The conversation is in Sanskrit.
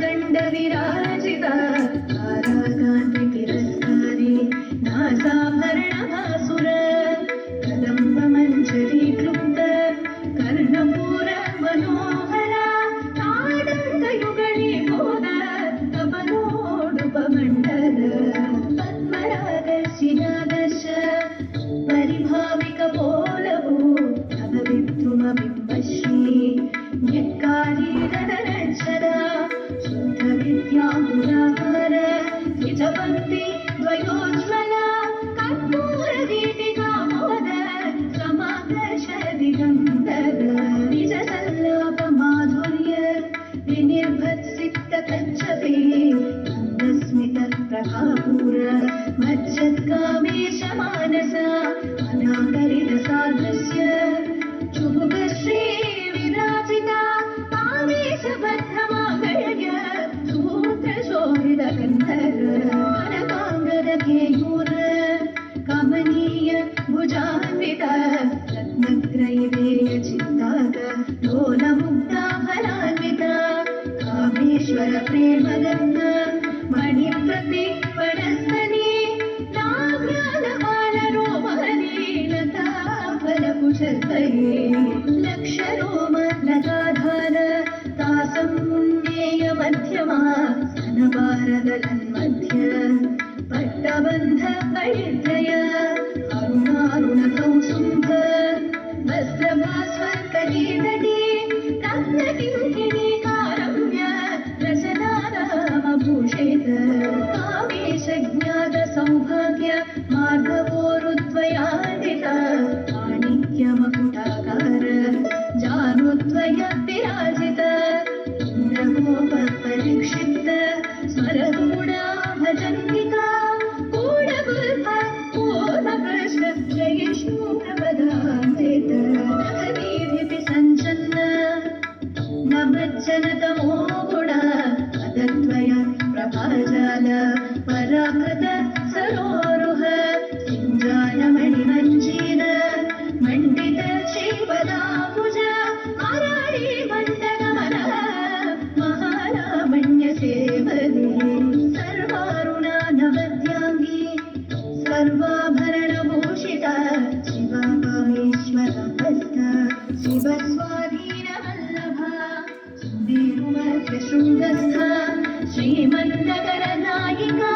दण्ड विराजिता कारागान्धि तिरस्कारी नासाभरणभासुर कदम्ब मञ्जरी क्लुप्त कर्णपूर मनोहरा ताडङ्गयुगळे बोध कमलोडुपमण्डल पद्मरागशिलादश परिभाविकपोलवो तव विद्रुमबिम्बश्री न्यक्कारीरदनच्छदा शुद्धविद्यामुराकार द्विजपङ्क्ति द्वयोज्ज्वला कर्पूरदीपिकामोद समादर्श दिगन्धर निजसल्लापमाधुर्य विनिर्भत्सिक्तकच्छपे मन्दस्मितप्रभापूर मज्जत्कामेश मानसा अनाकरितसादृश्य चुबुकश्री विराजिता कामेशबद्धमागल्य सूत्रशोभितकन्धर कनकाङ्गदकेयूर कमनीय भुजान्विता रत्नग्रैवेयचित्ताक लोलमुग्धाफलान्विता कामेश्वर प्रेमदत्त मणिप्रतिपणस्तने नाभ्यालबालरोमहरे लताफलकुशस्तये लक्षरोम लताधार तासमुन्नेय मध्यमा स्तनभारदलन्मध्य पट्टबन्ध परित्रय अरुणारुणकौसुम्भ वस्त्रभास्वत्कटीतटी रत्नकिङ्किणी कारम्य रसनारामभूषेत कामेशज्ञातसौभाग्य मार्गवोरुद्वयान्विता माणिक्यमकुटाकार जानुद्वय विराजित इन्द्रगोपपरिक्षिप्त स्वरगुणा भजन्विता गूढगुल्फ पूर्णकृष्ण जयिष्णुप्रपदान्वित नवनीधिपि सञ्चन्न नभज्जनतमो गुण पदद्वय प्रभाजाल पराकृत सरोरुह सिञ्जानमणिमञ्जीर मण्डित श्रीपदाम्बुज आराळी मण्डगमन महालावण्यसेवने सर्वारुणा नवद्याङ्गी सर्वाभरणभूषिता शिवकामेश्वरहस्त शिवस्वाधीनवल्लभा सुमेरुमध्यशृङ्गस्था श्रीमन्नगरनायिका